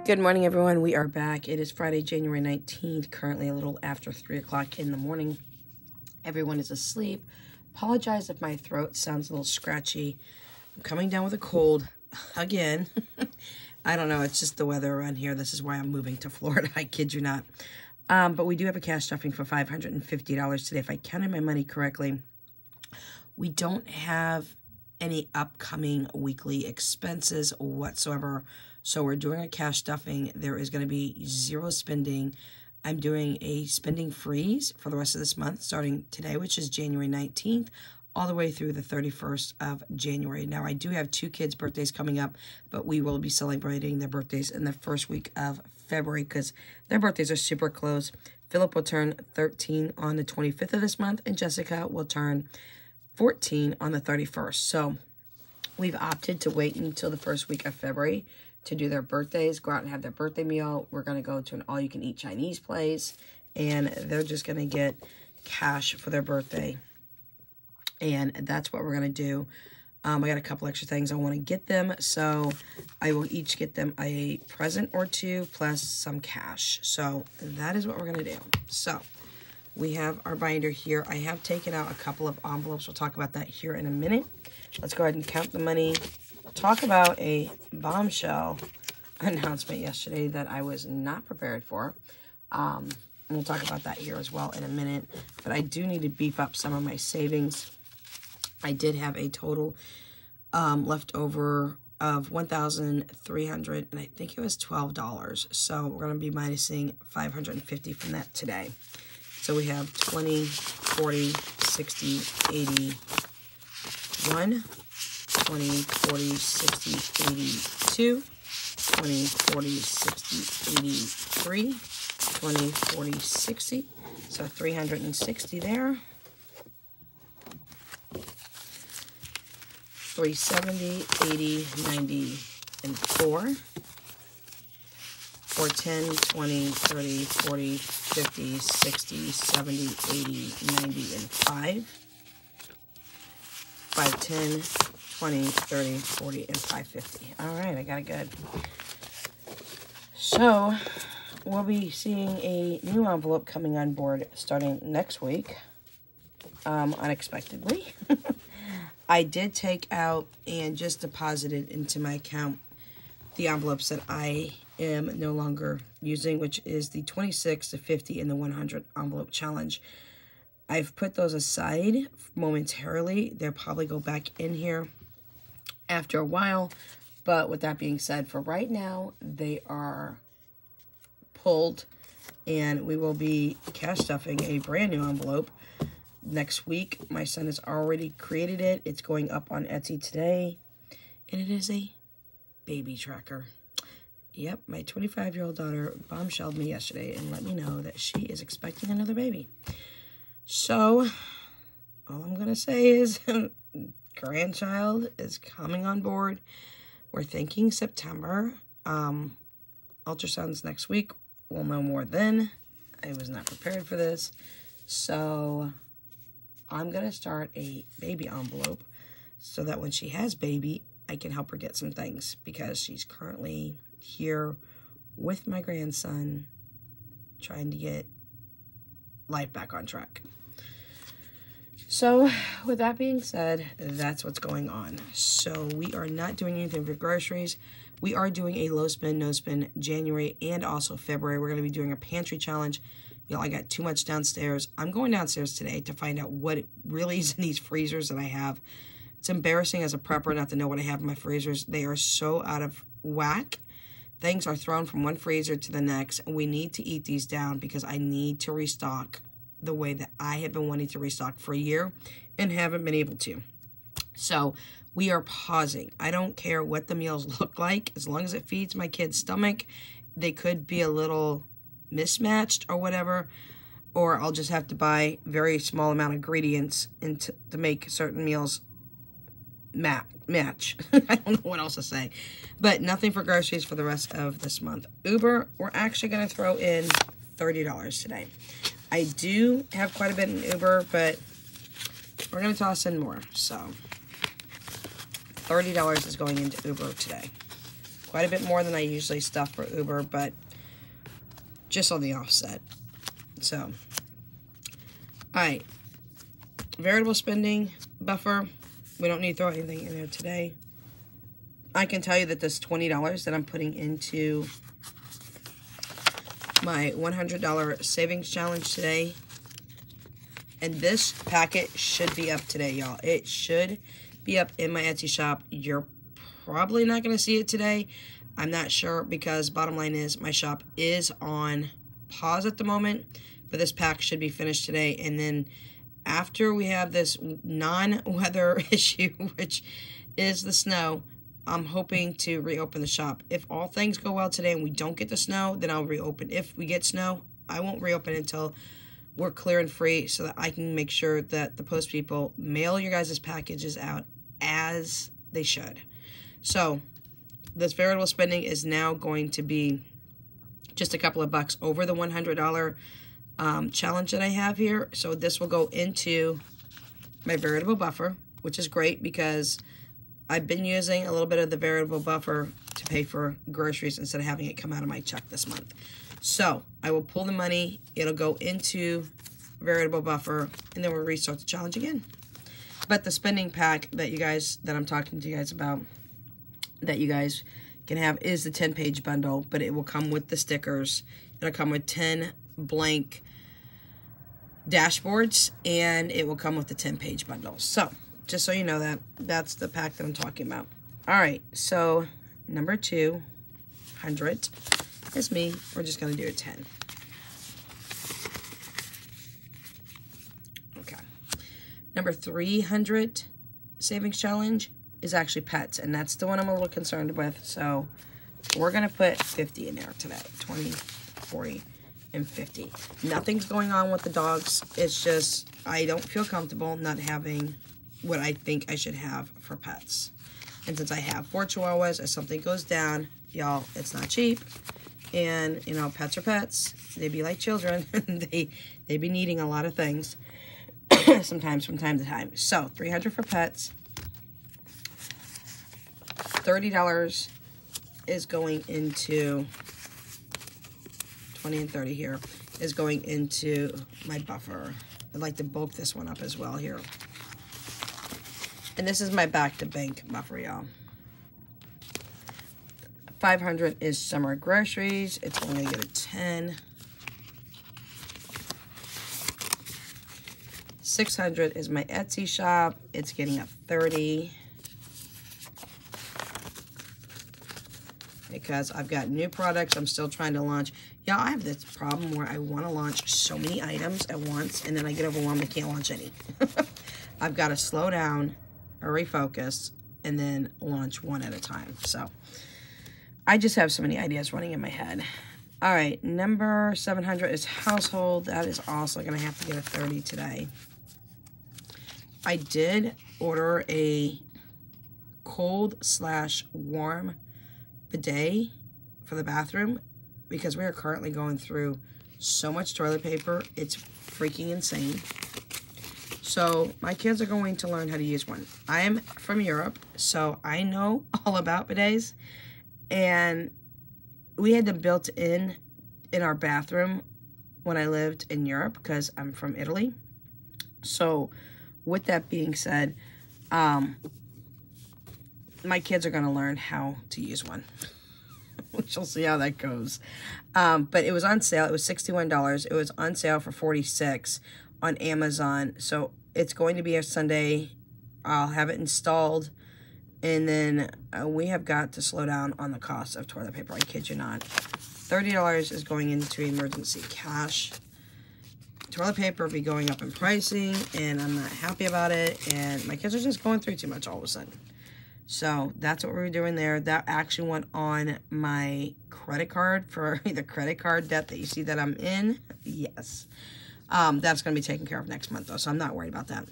Good morning, everyone. We are back. It is Friday, January 19th, currently a little after 3 o'clock in the morning. Everyone is asleep. Apologize if my throat sounds a little scratchy. I'm coming down with a cold again. I don't know. It's just the weather around here. This is why I'm moving to Florida. I kid you not. But we do have a cash stuffing for $550 today, if I counted my money correctly. We don't have any upcoming weekly expenses whatsoever. So we're doing a cash stuffing. There is going to be zero spending. I'm doing a spending freeze for the rest of this month, starting today, which is January 19th, all the way through the 31st of January. Now, I do have 2 kids' birthdays coming up, but we will be celebrating their birthdays in the first week of February because their birthdays are super close. Philip will turn 13 on the 25th of this month, and Jessica will turn 14 on the 31st. So we've opted to wait until the first week of February to do their birthdays, go out and have their birthday meal. We're going to go to an all-you-can-eat Chinese place, and they're just going to get cash for their birthday. And that's what we're going to do. I got a couple extra things I want to get them, so I will each get them a present or 2 plus some cash. So that is what we're going to do. So we have our binder here. I have taken out a couple of envelopes. We'll talk about that here in a minute. Let's go ahead and count the money. Talk about a bombshell announcement yesterday that I was not prepared for. And we'll talk about that here as well in a minute. But I do need to beef up some of my savings. I did have a total left over of $1,300, and I think it was $12. So we're going to be minusing $550 from that today. So we have 20, 40, 60, 80, 1, 20, 40, 60, 82, 20, 40, 60, 83, 20, 40, 60. So 360 there. 370, 80, 90, and 4. 4, 10, 20, 30, 40, 50, 60, 70, 80, 90, and 5. 5, 10, 20, 30, 40, and 550. All right, I got it good. So we'll be seeing a new envelope coming on board starting next week, unexpectedly. I did take out and just deposited into my account the envelopes that I am no longer using, which is the 26, the 50, and the 100 envelope challenge. I've put those aside momentarily. They'll probably go back in here after a while. But with that being said, for right now, they are pulled. And we will be cash stuffing a brand new envelope next week. My son has already created it. It's going up on Etsy today. And it is a baby tracker. Yep, my 25-year-old daughter bombshelled me yesterday and let me know that she is expecting another baby. So, all I'm going to say is grandchild is coming on board. We're thinking September. Ultrasounds next week. We'll know more then. I was not prepared for this. So, I'm going to start a baby envelope so that when she has baby, I can help her get some things because she's currently here with my grandson trying to get life back on track. So with that being said, that's what's going on. So we are not doing anything for groceries. We are doing a low spend, no spend January and also February. We're going to be doing a pantry challenge. You know, I got too much downstairs. I'm going downstairs today to find out what it really is in these freezers that I have. It's embarrassing as a prepper not to know what I have in my freezers. They are so out of whack. Things are thrown from one freezer to the next, and we need to eat these down because I need to restock the way that I have been wanting to restock for a year and haven't been able to. So we are pausing. I don't care what the meals look like as long as it feeds my kid's stomach. They could be a little mismatched or whatever, or I'll just have to buy very small amount of ingredients to make certain meals match. I don't know what else to say. But nothing for groceries for the rest of this month. Uber, we're actually going to throw in $30 today. I do have quite a bit in Uber, but we're going to toss in more. So $30 is going into Uber today. quite a bit more than I usually stuff for Uber, but just on the offset. So, alright. Variable spending buffer. We don't need to throw anything in there today. I can tell you that this $20 that I'm putting into my $100 savings challenge today, and this packet should be up today, y'all. It should be up in my Etsy shop. You're probably not going to see it today. I'm not sure, because bottom line is my shop is on pause at the moment, but this pack should be finished today. And then after we have this non-weather issue, which is the snow, I'm hoping to reopen the shop. If all things go well today and we don't get the snow, then I'll reopen. If we get snow, I won't reopen until we're clear and free, so that I can make sure that the post people mail your guys' packages out as they should. So this variable spending is now going to be just a couple of bucks over the $100 challenge that I have here. So this will go into my variable buffer, which is great because I've been using a little bit of the variable buffer to pay for groceries instead of having it come out of my check this month. So I will pull the money, it'll go into variable buffer, and then we'll restart the challenge again. But the spending pack that I'm talking to you guys about, that you guys can have, is the 10-page bundle, but it will come with the stickers. It'll come with 10 blank dashboards, and it will come with the 10-page bundle. So just so you know that, that's the pack that I'm talking about. All right, so number 200 is me. We're just going to do a 10. Okay. Number 300 savings challenge is actually pets, and that's the one I'm a little concerned with. So we're going to put 50 in there today. 20, 40, and 50. Nothing's going on with the dogs. It's just I don't feel comfortable not having what I think I should have for pets. And since I have 4 Chihuahuas, if something goes down, y'all, it's not cheap. And, you know, pets are pets. They be like children. they be needing a lot of things sometimes from time to time. So, $300 for pets. $30 is going into, 20 and 30 here, is going into my buffer. I'd like to bulk this one up as well here. And this is my back to bank buffer, y'all. 500 is summer groceries. It's only going to get a 10. 600 is my Etsy shop. It's getting a 30. Because I've got new products I'm still trying to launch. Y'all, I have this problem where I want to launch so many items at once, and then I get overwhelmed and can't launch any. I've got to slow down, refocus, and then launch one at a time. So I just have so many ideas running in my head. All right, number 700 is household. That is also going to have to get a 30 today. I did order a cold/warm bidet for the bathroom because we are currently going through so much toilet paper. It's freaking insane. So my kids are going to learn how to use one. I'm from Europe, so I know all about bidets. And we had them built in our bathroom when I lived in Europe because I'm from Italy. So with that being said, my kids are going to learn how to use one. Which we'll see how that goes. But it was on sale. It was $61. It was on sale for $46 on Amazon. So it's going to be a Sunday. I'll have it installed. And then we have got to slow down on the cost of toilet paper. I kid you not. $30 is going into emergency cash. Toilet paper will be going up in pricing, and I'm not happy about it. And my kids are just going through too much all of a sudden. So that's what we were doing there. That actually went on my credit card for the credit card debt that you see that I'm in. Yes. That's going to be taken care of next month, though, so I'm not worried about that.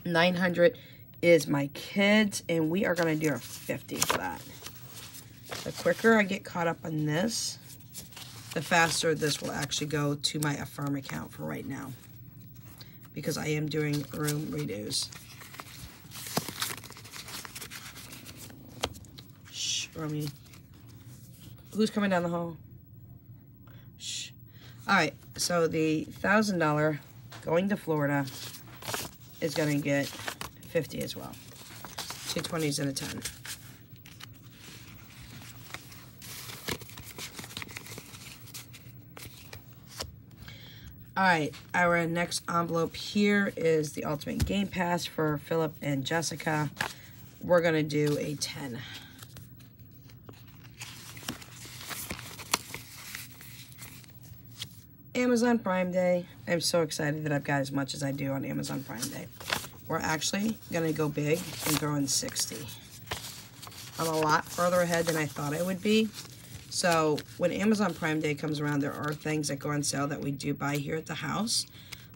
900 is my kids, and we are going to do a 50 for that. The quicker I get caught up on this, the faster this will actually go to my Affirm account for right now. Because I am doing room redos. Shh, Romy. Who's coming down the hall? Shh. All right, so the $1,000 going to Florida is going to get 50 as well. 2 20s and a 10. All right, our next envelope here is the Ultimate Game Pass for Philip and Jessica. We're going to do a 10. Amazon Prime Day. I'm so excited that I've got as much as I do on Amazon Prime Day. We're actually going to go big and throw in 60. I'm a lot further ahead than I thought I would be. So when Amazon Prime Day comes around, there are things that go on sale that we do buy here at the house.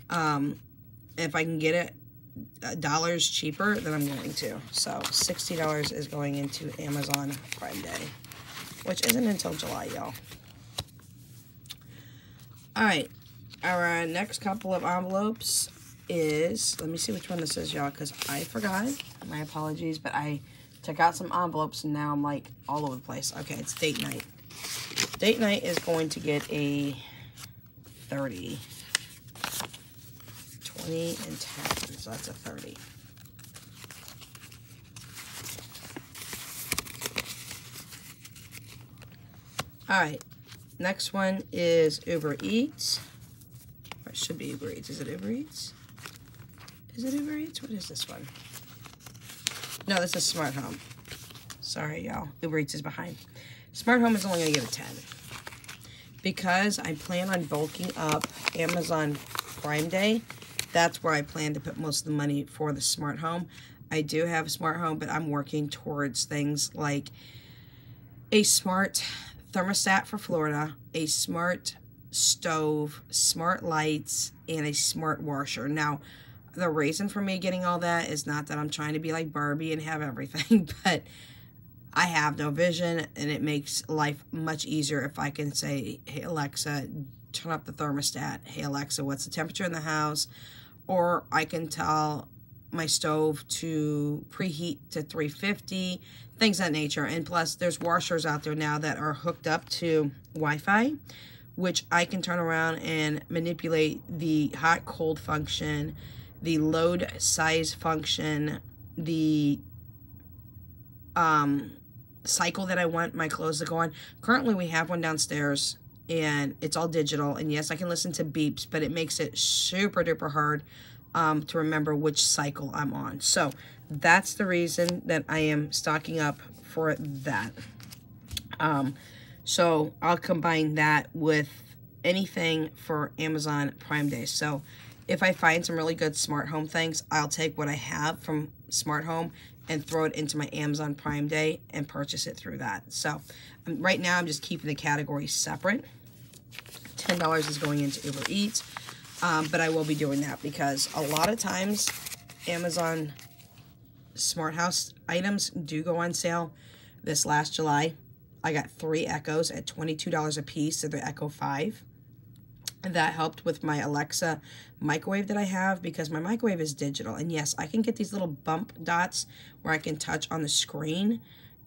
If I can get it dollars cheaper, then I'm going to. So $60 is going into Amazon Prime Day, which isn't until July, y'all. All right, our next couple of envelopes is, let me see which one this is, y'all, because I forgot. My apologies, but I took out some envelopes and now I'm like all over the place. Okay, it's date night. Date night is going to get a 30, 20, and 10, so that's a 30. All right. Next one is Uber Eats. Or it should be Uber Eats. Is it Uber Eats? Is it Uber Eats? What is this one? No, this is Smart Home. Sorry, y'all. Uber Eats is behind. Smart Home is only going to get a 10. Because I plan on bulking up Amazon Prime Day, that's where I plan to put most of the money for the Smart Home. I do have a Smart Home, but I'm working towards things like a smart thermostat for Florida, a smart stove, smart lights, and a smart washer. Now, the reason for me getting all that is not that I'm trying to be like Barbie and have everything, but I have no vision, and it makes life much easier if I can say, hey, Alexa, turn up the thermostat. Hey, Alexa, what's the temperature in the house? Or I can tell my stove to preheat to 350, things of that nature. And plus, there's washers out there now that are hooked up to Wi-Fi, which I can turn around and manipulate the hot-cold function, the load size function, the cycle that I want my clothes to go on. Currently, we have one downstairs, and it's all digital. And yes, I can listen to beeps, but it makes it super duper hard to remember which cycle I'm on. So that's the reason that I am stocking up for that. So I'll combine that with anything for Amazon Prime Day. So if I find some really good smart home things, I'll take what I have from Smart Home and throw it into my Amazon Prime Day and purchase it through that. So right now I'm just keeping the categories separate. $10 is going into Uber Eats. But I will be doing that because a lot of times Amazon Smart House items do go on sale. This last July, I got 3 Echoes at $22 a piece, so the Echo 5. And that helped with my Alexa microwave that I have because my microwave is digital. And yes, I can get these little bump dots where I can touch on the screen.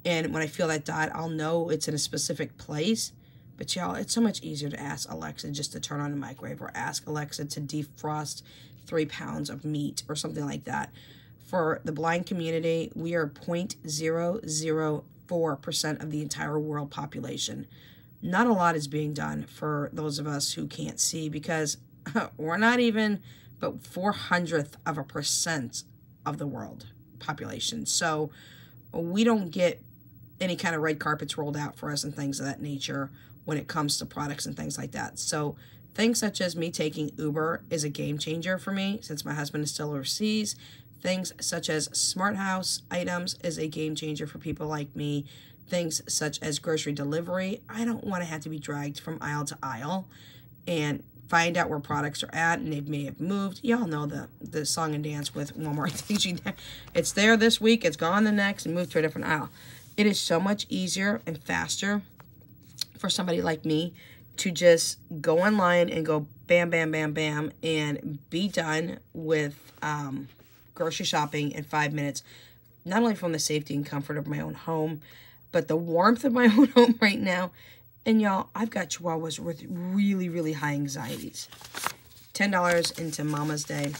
And when I feel that dot, I'll know it's in a specific place. But y'all, it's so much easier to ask Alexa just to turn on the microwave or ask Alexa to defrost 3 pounds of meat or something like that. For the blind community, we are 0.004% of the entire world population. Not a lot is being done for those of us who can't see because we're not even but 0.04% of the world population. So we don't get any kind of red carpets rolled out for us and things of that nature when it comes to products and things like that. So things such as me taking Uber is a game changer for me since my husband is still overseas. Things such as smart house items is a game changer for people like me. Things such as grocery delivery. I don't want to have to be dragged from aisle to aisle and find out where products are at and they may have moved. Y'all know the song and dance with Walmart. It's there this week, it's gone the next, and moved to a different aisle. It is so much easier and faster for somebody like me to just go online and go bam, bam, bam, bam, and be done with grocery shopping in 5 minutes, not only from the safety and comfort of my own home, but the warmth of my own home right now, and y'all, I've got Chihuahuas with really, really high anxieties. $10 into Mama's Day.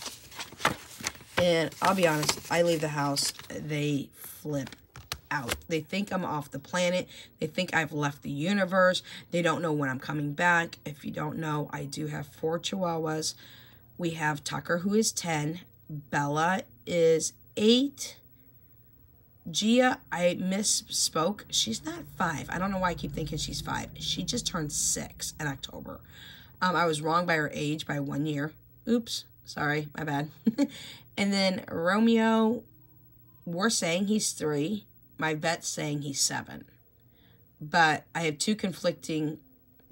And I'll be honest, I leave the house, they flip out. They think I'm off the planet. They think I've left the universe. They don't know when I'm coming back. If you don't know, I do have 4 Chihuahuas. We have Tucker, who is 10. Bella is 8. Gia, I misspoke. She's not 5. I don't know why I keep thinking she's 5. She just turned 6 in October. I was wrong by her age by 1 year. Oops. Sorry. My bad. And then Romeo, we're saying he's 3. My vet's saying he's 7. But I have 2 conflicting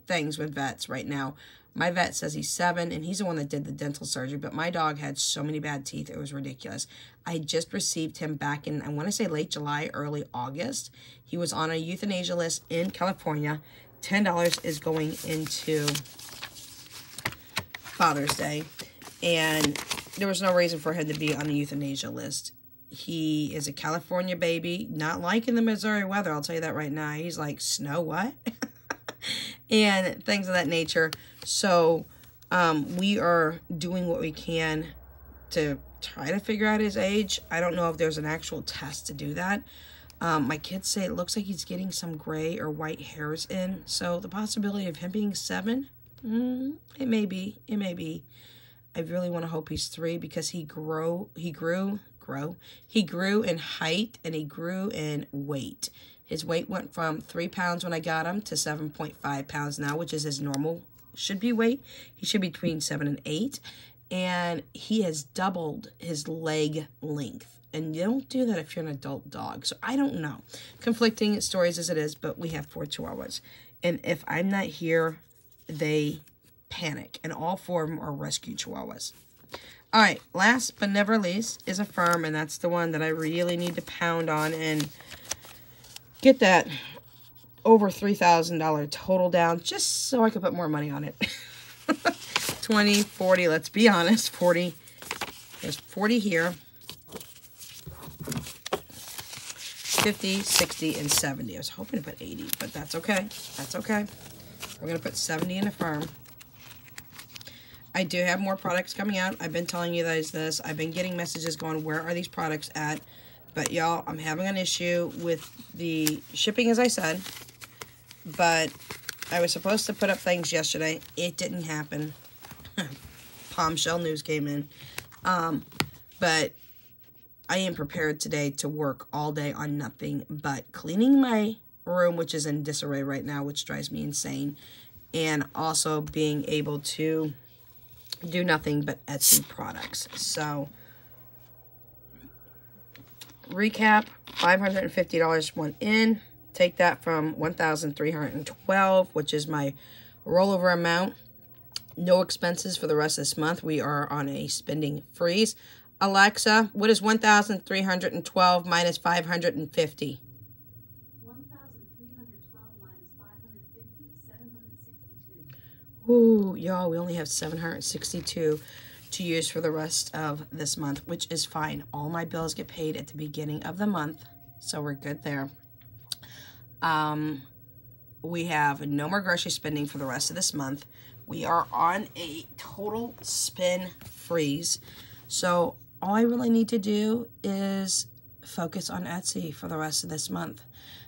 things with vets right now. My vet says he's 7, and he's the one that did the dental surgery. But my dog had so many bad teeth, it was ridiculous. I just received him back in, I want to say late July, early August. He was on a euthanasia list in California. $10 is going into Father's Day. And there was no reason for him to be on the euthanasia list. He is a California baby, not liking the Missouri weather. I'll tell you that right now. He's like, snow what? And things of that nature. So we are doing what we can to try to figure out his age. I don't know if there's an actual test to do that. My kids say it looks like he's getting some gray or white hairs in. So the possibility of him being 7, it may be. It may be. I really want to hope he's 3 because he grew in height and he grew in weight. His weight went from 3 pounds when I got him to 7.5 pounds now, which is his normal should be weight. He should be between 7 and 8. And he has doubled his leg length. And you don't do that if you're an adult dog. So I don't know. Conflicting stories as it is, but we have 4 Chihuahuas. And if I'm not here, they panic. And all 4 of them are rescue Chihuahuas. All right, last but never least is Affirm, and that's the one that I really need to pound on and get that over $3,000 total down just so I can put more money on it. 20, 40, let's be honest, 40. There's 40 here. 50, 60, and 70. I was hoping to put 80, but that's okay. That's okay. We're going to put 70 in Affirm. I do have more products coming out. I've been telling you guys this. I've been getting messages going, where are these products at? But y'all, I'm having an issue with the shipping, as I said. But I was supposed to put up things yesterday. It didn't happen. Bombshell news came in. But I am prepared today to work all day on nothing but cleaning my room, which is in disarray right now, which drives me insane. And also being able to do nothing but Etsy products. So, recap, $550 went in. Take that from $1,312, which is my rollover amount. No expenses for the rest of this month. We are on a spending freeze. Alexa, what is 1,312 minus 550? 1,312 minus 550, 762. Ooh, y'all, we only have 762 to use for the rest of this month, which is fine. All my bills get paid at the beginning of the month, so we're good there. We have no more grocery spending for the rest of this month. We are on a total spin freeze. So all I really need to do is focus on Etsy for the rest of this month.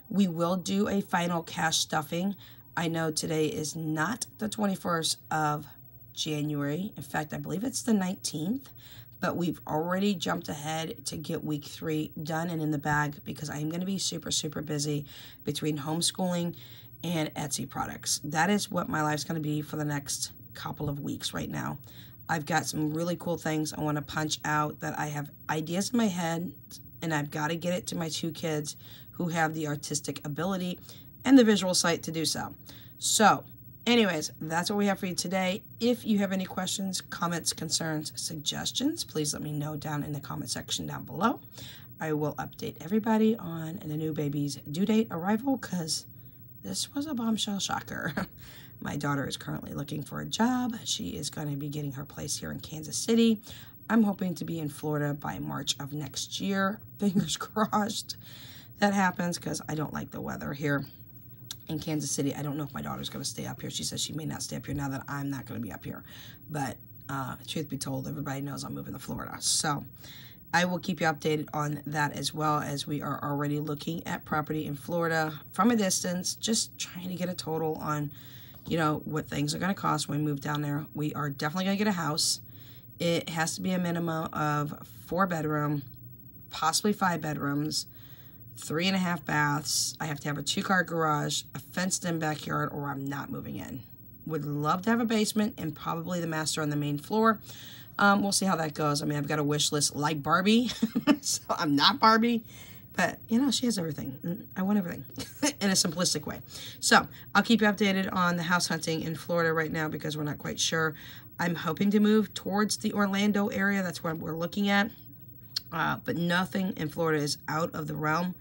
We will do a final cash stuffing. I know today is not the 21st of January. In fact, I believe it's the 19th. But we've already jumped ahead to get week 3 done and in the bag because I'm going to be super, super busy between homeschooling and Etsy products. That is what my life's going to be for the next couple of weeks right now. I've got some really cool things I want to punch out that I have ideas in my head, and I've got to get it to my 2 kids who have the artistic ability and the visual sight to do so. So, anyways, that's what we have for you today. If you have any questions, comments, concerns, suggestions, please let me know down in the comment section down below. I will update everybody on the new baby's due date arrival because this was a bombshell shocker. My daughter is currently looking for a job. She is going to be getting her place here in Kansas City. I'm hoping to be in Florida by March of next year. Fingers crossed. that happens because I don't like the weather here in Kansas City. I don't know if my daughter's going to stay up here. She says she may not stay up here now that I'm not going to be up here. But truth be told, everybody knows I'm moving to Florida. So I will keep you updated on that, as well as we are already looking at property in Florida from a distance, just trying to get a total on, you know, what things are going to cost when we move down there. We are definitely going to get a house. It has to be a minimum of 4-bedroom, possibly 5 bedrooms, 3.5 baths. I have to have a 2-car garage, a fenced-in backyard, or I'm not moving in. Would love to have a basement and probably the master on the main floor. We'll see how that goes. I mean, I've got a wish list like Barbie, so I'm not Barbie, but, you know, she has everything. I want everything in a simplistic way. So I'll keep you updated on the house hunting in Florida right now because we're not quite sure. I'm hoping to move towards the Orlando area. That's what we're looking at. But nothing in Florida is out of the realm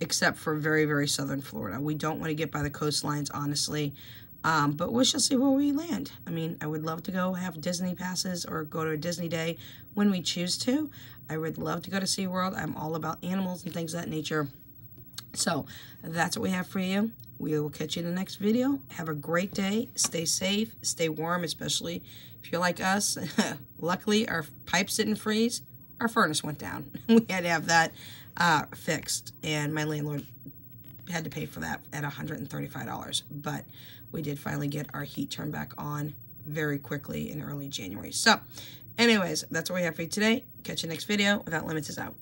except for very, very southern Florida. We don't want to get by the coastlines, honestly. But we shall see where we land. I mean, I would love to go have Disney passes or go to a Disney day when we choose to. I would love to go to SeaWorld. I'm all about animals and things of that nature. So that's what we have for you. We will catch you in the next video. Have a great day. Stay safe. Stay warm, especially if you're like us. Luckily, our pipes didn't freeze. Our furnace went down. We had to have that fixed, and my landlord had to pay for that at $135. But we did finally get our heat turned back on very quickly in early January. So, anyways, that's what we have for you today. Catch you next video. Without Limits is out.